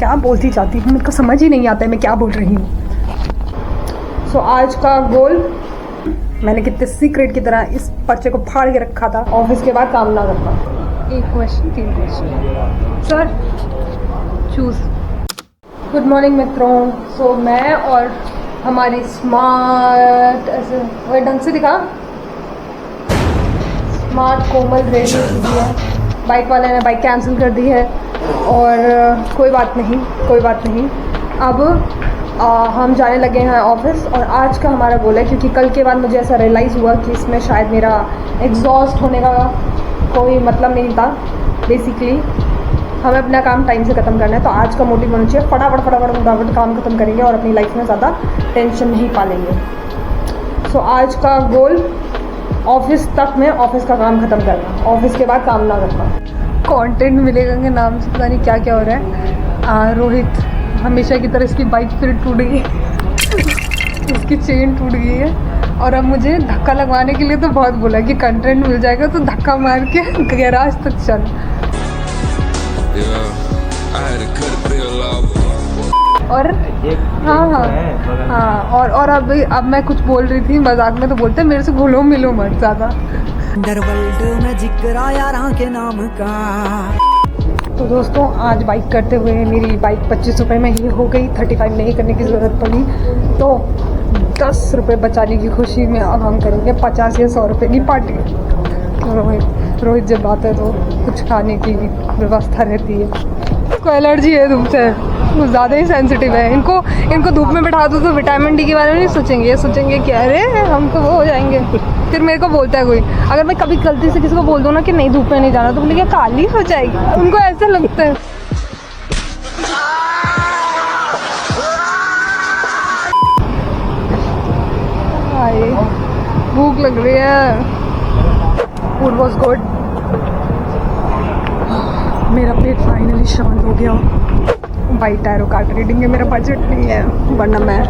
क्या बोलती जाती हूँ, मेरे को समझ ही नहीं आता है मैं क्या बोल रही हूँ। सो आज का गोल, मैंने कितने सीक्रेट की तरह इस पर्चे को फाड़ के रखा था, ऑफिस के बाद काम ना करना। एक question 3 question sir choose. Good morning मित्रों। सो मैं और हमारी स्मार्ट, ऐसे वही ढंग से दिखा, स्मार्ट कोमल रेडी हुई है। बाइक वाले ने बाइक कैंसिल कर दी है और कोई बात नहीं। अब हम जाने लगे हैं ऑफिस। और आज का हमारा गोल है, क्योंकि कल के बाद मुझे ऐसा रियलाइज़ हुआ कि इसमें शायद मेरा एग्जॉस्ट होने का कोई मतलब नहीं था। बेसिकली हमें अपना काम टाइम से ख़त्म करना है, तो आज का मोटिव होना चाहिए फटाफट काम ख़त्म करेंगे और अपनी लाइफ में ज़्यादा टेंशन नहीं पालेंगे। सो आज का गोल ऑफिस तक में ऑफिस का काम ख़त्म करना, ऑफिस के बाद काम ना करना। कंटेंट मिलेगा के नाम से पता नहीं क्या क्या हो रहा है। रोहित हमेशा की तरह इसकी बाइक फिर टूट गई इसकी चेन टूट गई है और अब मुझे धक्का लगवाने के लिए तो बहुत बोला कि कंटेंट मिल जाएगा तो धक्का मार के गैराज तक चल। और हाँ और अब मैं कुछ बोल रही थी मजाक में, तो बोलते मेरे से घुलो मिलो मत ज़्यादा। अंडरवर्ल्ड में जिक्र यारां के नाम का। तो दोस्तों आज बाइक करते हुए मेरी बाइक 25 रुपये में ही हो गई, 35 नहीं करने की ज़रूरत पड़ी। तो 10 रुपये बचाने की खुशी में अब हम करेंगे 50 या 100 रुपये की पार्टी। तो रोहित जब आता है तो कुछ खाने की व्यवस्था रहती है। उसको एलर्जी है धूप से, वो ज़्यादा ही सेंसिटिव है। इनको धूप में बैठा दो तो विटामिन डी के बारे में नहीं सोचेंगे, ये सोचेंगे कि अरे हम तो वो हो जाएंगे। फिर मेरे को बोलता है कोई, अगर मैं कभी गलती से किसी को बोल दूँ ना कि नहीं धूप में नहीं जाना, तो बोले क्या काली हो जाएगी, उनको ऐसा लगता है। भूख लग रही है। Food was good. मेरा पेट फाइनली शांत हो गया। बाई टैरो कार्ड रीडिंग है, मेरा बजट नहीं है, वरना मैं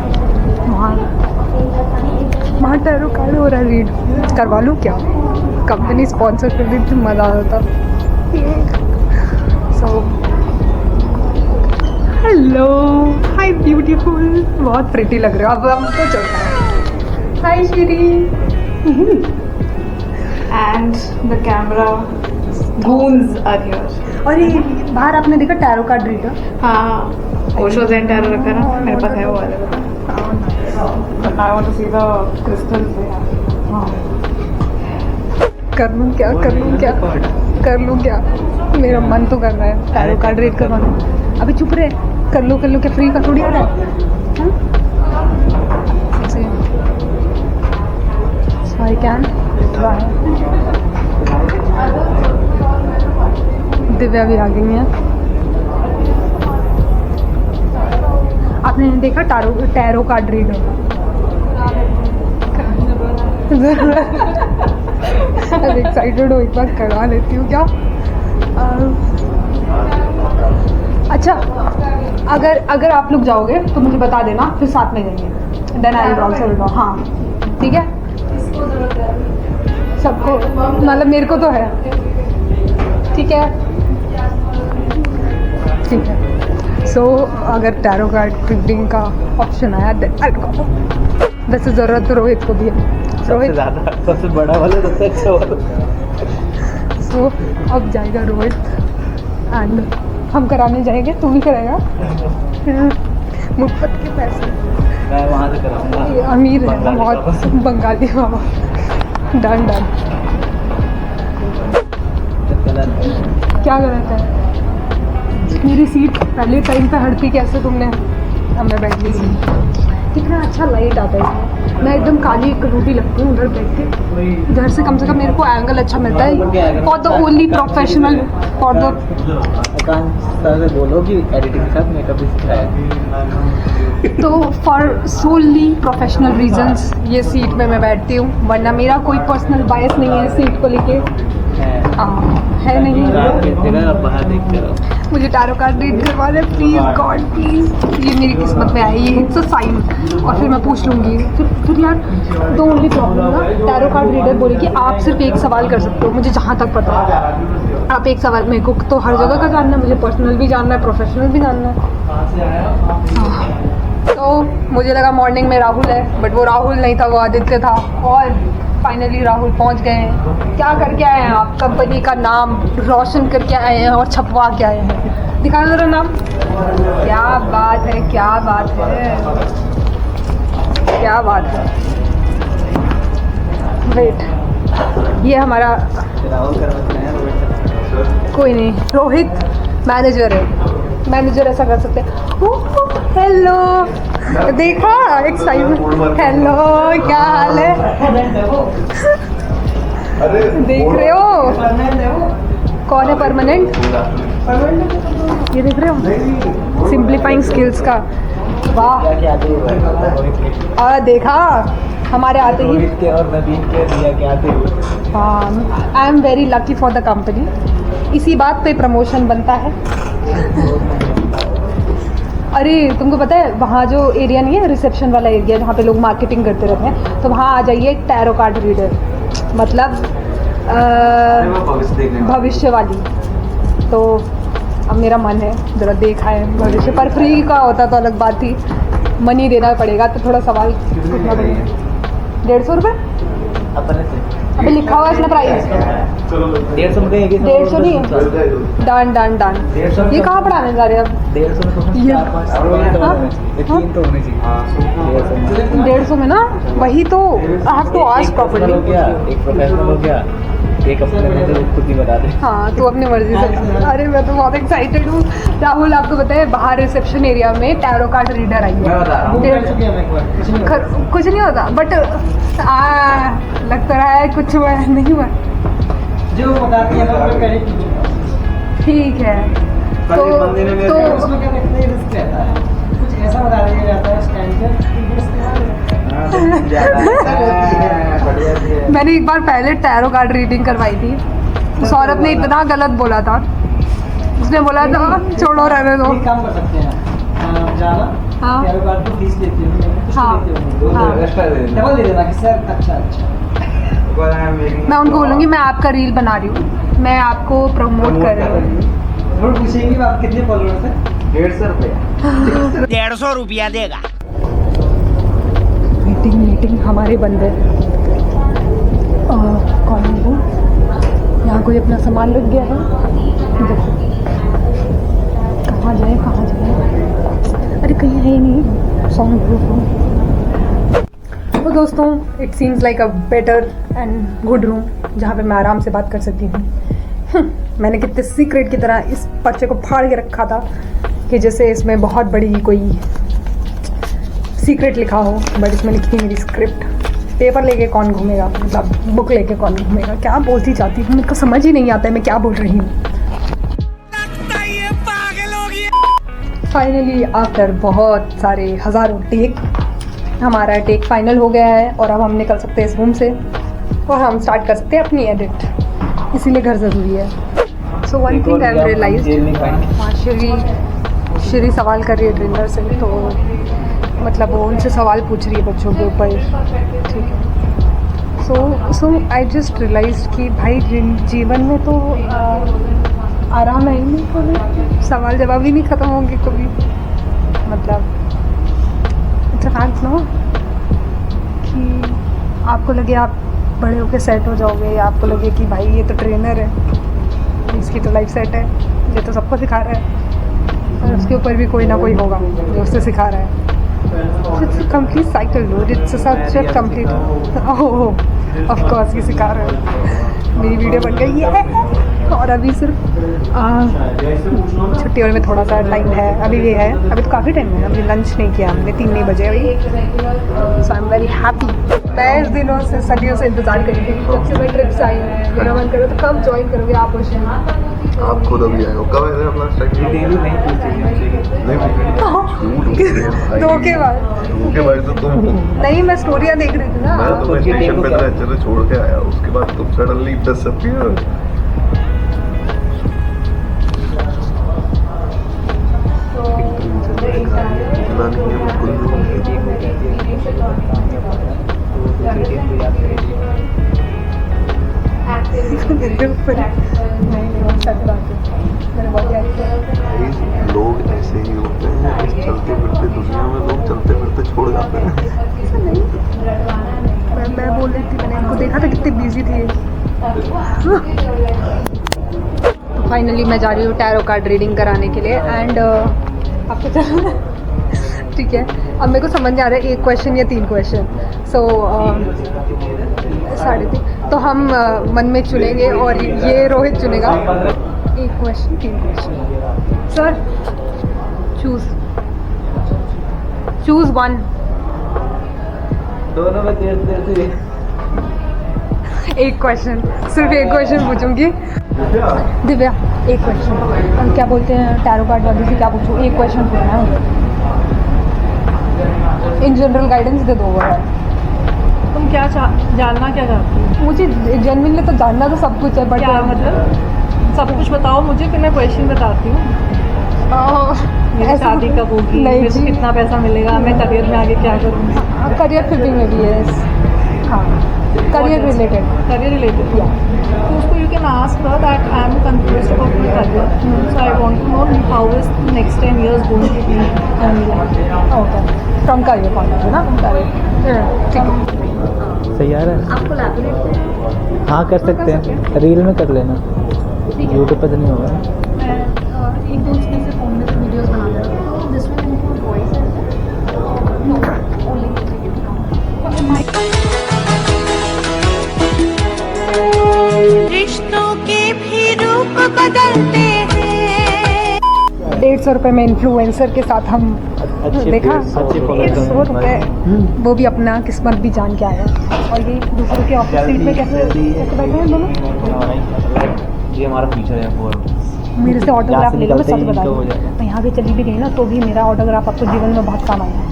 वहाँ टैरो कार्ड हो रहा है रीड, करवा लूँ क्या? कंपनी स्पॉन्सर कर दी थी, मज़ा आता। सो हेलो, हाय ब्यूटीफुल, बहुत प्रिटी लग रहे हो। अब तो चलता है। हाय Shri. And the camera goons are here. और ये बाहर आपने देखा टैरो कार्ड रीडर? हाँ, ओशोज एंड टैरो रखा है ना, मेरे पास है वो वाला। But I want to see the crystals they have. कर लूँ क्या? मेरा मन तो कर रहा है टैरो कार्ड रीड करवाना। अभी चुप रहे, कर लो क्या, फ्री का थोड़ी आ रहा है। I can try. दिव्या भी आ गई हैं। आपने देखा टैरो कार्ड रीडर? एक्साइटेड हो, एक बार करवा लेती हूँ क्या? अच्छा, अगर आप लोग जाओगे तो मुझे बता देना, फिर साथ में जाएंगे। Then I will also will. हाँ ठीक है, सबको मतलब मेरे को तो है। ठीक है। सो अगर टैरो कार्ड रीडिंग का ऑप्शन आया वैसे ज़रूरत तो रोहित को भी है। रोहित सबसे बड़ा वाला, सबसे अच्छा वाला। सो अब जाएगा रोहित एंड हम कराने जाएंगे, तू भी कराएगा। मुफ्त के पैसे मैं वहाँ से कराऊंगा। अमीर है ना बहुत, बंगाली बाबा। डन। क्या गलत है? मेरी सीट पहले टाइम पे हटती कैसे तुमने? अब मैं बैठ गई सीट। कितना अच्छा लाइट आता है इसमें। मैं एकदम काली कलूटी लगती हूँ उधर बैठ के। इधर से कम मेरे को एंगल अच्छा मिलता है। For the only professional, for the बोलो कि एडिटिंग के साथ मेकअप भी सिखाया। तो फॉर सोनली प्रोफेशनल रीजंस ये सीट में मैं बैठती हूँ, वरना मेरा कोई पर्सनल बायस नहीं है सीट को लेके। है नहीं। बाहर देख कर मुझे टैरो कार्ड रीड करवा दे प्लीज़ गॉड प्लीज़, ये मेरी किस्मत में है, ये इट्स अ साइन। और फिर मैं पूछ लूँगी। फिर यार दो ओनली प्रॉब्लम ना, टैरो कार्ड रीडर बोले कि आप सिर्फ एक सवाल कर सकते हो, मुझे जहाँ तक पता है आप एक सवाल, मेरे को तो हर जगह का जानना है, मुझे पर्सनल भी जानना है, प्रोफेशनल भी जानना है। तो मुझे लगा मॉर्निंग में राहुल है, बट वो राहुल नहीं था, वो आदित्य था। और फाइनली राहुल पहुंच गए हैं। क्या करके आए हैं आप? कंपनी का नाम रोशन करके आए हैं और छपवा के आए हैं। दिखा जरा नाम। क्या बात है, क्या बात है, क्या बात है। वेट, ये हमारा कोई नहीं, रोहित मैनेजर है। मैनेजर ऐसा कर सकते हैं। हेलो, देखा एक्साइटमेंट। हेलो, क्या हाल है? देख रहे हो कौन है परमानेंट? ये देख रहे हो सिंप्लीफाइंग स्किल्स का। वाह, देखा हमारे आते ही। हाँ, I am very lucky for the company. इसी बात पे प्रमोशन बनता है। अरे तुमको पता है वहाँ जो एरिया नहीं है, रिसेप्शन वाला एरिया जहाँ पे लोग मार्केटिंग करते रहते हैं, तो वहाँ आ जाइए एक टैरो कार्ड रीडर, मतलब भविष्य वाली। तो अब मेरा मन है ज़रा देखा है भविष्य, पर फ्री का होता तो अलग बात थी, मनी देना पड़ेगा, तो थोड़ा सवाल पूछना पड़ेगा। 150 रुपये अपने से अभी लिखा हुआ है इसमें प्राइस। 150 में 150 नहीं है। Done done done. ये कहाँ पढ़ाने जा रहे हैं अब? 150 में ये 3 तो होने चाहिए। 150 में ना, वही तो I have to ask properly. एक प्रोफेशनल हो गया, एक अपने में तो खुद ही बता दे। हाँ, तू अपनी मर्जी से। अरे मैं तो बहुत एक्साइटेड हूँ। राहुल आपको पता है बाहर रिसेप्शन एरिया में टैरो कार्ड रीडर आई है। कुछ नहीं होता, बट लग तो रहा है कुछ हुआ है, नहीं हुआ जो बताती है ना ठीक है। तो उसमें क्या रिस्क रहता है, कुछ ऐसा बता दिया जाता है स्टैंड मैंने एक बार पहले टैरो कार्ड रीडिंग करवाई थी, तो सौरभ ने इतना गलत बोला था, उसने बोला था छोड़ो रहने दो। काम कर सकते हैं, जाना हाँ टैरो कार्ड को फीस लेते हो, हाँ डबल दे देना कि सर अच्छा अच्छा। मैं उनको बोलूँगी मैं आपका रील बना रही हूँ, मैं आपको प्रमोट कर रही हूँ। और पूछेंगे आप कितने फॉलोअर्स हैं? 150 रुपया 150 रुपया देगा। मीटिंग हमारे बंद है। कौन है वो? यहाँ कोई अपना सामान लग गया है। कहाँ जाए कहाँ जाए? अरे कहीं है ही नहीं। साउंड प्रूफ हो। तो दोस्तों, it seems like a better and good room जहाँ पे मैं आराम से बात कर सकती हूँ। मैंने कितने सीक्रेट की तरह इस पर्चे को फाड़ के रखा था कि जैसे इसमें बहुत बड़ी कोई सीक्रेट लिखा हो, बट इसमें लिखी मेरी स्क्रिप्ट। पेपर लेके कौन घूमेगा, मतलब बुक लेके कौन घूमेगा? क्या बोलती जाती हूँ, मेरे को समझ ही नहीं आता है मैं क्या बोल रही हूँ। फाइनली आफ्टर बहुत सारे हज़ारों टेक हमारा टेक फाइनल हो गया है और अब हम निकल सकते हैं इस रूम से और हम स्टार्ट कर सकते हैं अपनी एडिट, इसीलिए घर ज़रूरी है। So one thing I realise, Shree सवाल कर रही है ट्रेनर से, तो मतलब वो उनसे सवाल पूछ रही है बच्चों के ऊपर, ठीक है। सो आई जस्ट रियलाइज कि भाई जीवन में तो आराम है ही नहीं, कभी सवाल जवाब ही नहीं ख़त्म होंगे कभी। मतलब इट्स अ फैक्ट नो कि आपको लगे आप बड़े होके सेट हो जाओगे, या आपको लगे कि भाई ये तो ट्रेनर है, इसकी तो लाइफ सेट है, ये तो सबको सिखा रहा है, और उसके ऊपर भी कोई ना कोई होगा जो उससे सिखा रहा है। It's a complete cycle, dude. It's such a complete. Oh, of course ये सिखा रहे हो। मेरी वीडियो बन गई है और अभी सिर्फ छुट्टी होने में थोड़ा सा टाइम है, अभी ये है, अभी तो काफ़ी टाइम है, अभी लंच नहीं किया हमने, 3 नहीं बजे अभी। सो आई एम वेरी हैप्पी। मैं इस दिनों से सदियों से इंतज़ार करी थी जब से मैं ट्रिप्स आई हूँ, मेरा मन करे तो कब ज्वाइन करोगे आप? आप खुद अभी आए हो, कब आए थे अपना धोखेबाज तो तुम हो। नहीं, मैं स्टोरियाँ देख रही थी ना। मैं तो स्टेशन पे इतने अच्छे से छोड़ के आया, उसके बाद तुम सडनली डिसअपीयर। मैं बोल रही थी, मैंने इनको देखा था कितनी बिजी थी। तो फाइनली मैं जा रही हूँ टैरो कार्ड रीडिंग कराने के लिए एंड आपको चलना है? ठीक है, अब मेरे को समझ नहीं आ रहा है 1 क्वेश्चन या 3 क्वेश्चन। सो 3.5, तो हम मन में चुनेंगे और ये रोहित चुनेगा। 1 क्वेश्चन 3 क्वेश्चन। Sir choose 1। दोनों में देर से 1 क्वेश्चन, सिर्फ 1 क्वेश्चन पूछूंगी। दिव्या 1 क्वेश्चन, हम क्या बोलते हैं टैरो कार्ड वाली से क्या पूछूं? 1 क्वेश्चन पूछना है। इन जनरल गाइडेंस दे दो। तुम क्या जानना क्या चाहती हो? मुझे जेन्युइनली तो जानना तो सब कुछ है, बट क्या मतलब सब कुछ बताओ मुझे, फिर मैं क्वेश्चन बताती हूँ। मेरी शादी कब होगी, नहीं मेरे को जी। कितना पैसा मिलेगा, मैं करियर में आगे क्या करूँगी? करियर फिटिंग में भी है। हाँ, करियर रिलेटेड। करियर रिलेटेड तो उसको you can ask her that I am confused about my career, so I want to know how is next 10 years going to be in my life. Okay, from career point of view ना। ठीक है। सही आ रहा है। आपको लैबोरेट हाँ कर सकते हैं, रील में कर लेना, यूट्यूब पर तो नहीं होगा। एक दो उसमें से फोन में वीडियोस बना रहे हो, तो this will include voice no only रिश्तों के भी रूप बदलते हैं। 150 रुपये में इन्फ्लुएंसर के साथ हम देखा, 150 रुपये, वो भी अपना किस्मत भी जान के आया। और ये दूसरों के ऑफिस सीट में कैसे बैठे हैं दोनों। ये हमारा फ्यूचर है वो। मेरे से ऑटोग्राफ ले लो, मैं सच बता इनको रही हो हूँ। जाएगा। मैं यहाँ पे चली भी गई ना तो भी मेरा ऑटोग्राफ आपको जीवन में बहुत काम आया है।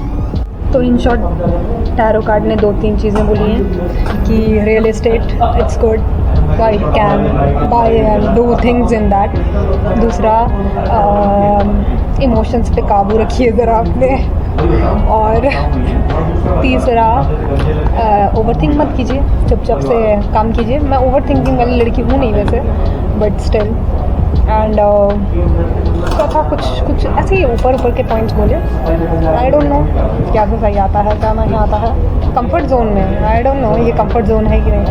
तो इन शॉर्ट टैरो कार्ड ने 2-3 चीज़ें बोली हैं कि real estate it's good, I can buy and do things in that. दूसरा, इमोशंस पे काबू रखिए ज़रा अपने। और तीसरा, ओवर थिंक मत कीजिए, चुपचाप से काम कीजिए। मैं ओवर थिंकिंग वाली लड़की हूँ नहीं वैसे, बट स्टिल। एंड चौथा कुछ ऐसे ही ऊपर के पॉइंट्स बोले। आई डोंट नो क्या तो सही आता है क्या नहीं आता है। कंफर्ट जोन में आई डोंट नो ये कंफर्ट जोन है कि नहीं।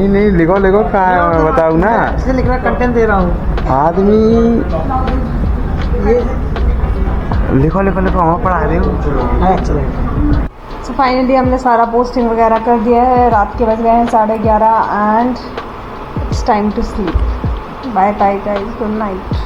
नहीं लिखो क्या बताऊँ ना। इसलिए लिख रहा कंटेंट दे रहा हूँ। आदमी ये लिखो हम पढ़ा रहे हो। सो फाइनली हमने सारा पोस्टिंग वगैरह कर दिया है। रात के बज गए हैं 11:30 and it's time to sleep. Bye bye guys, good night.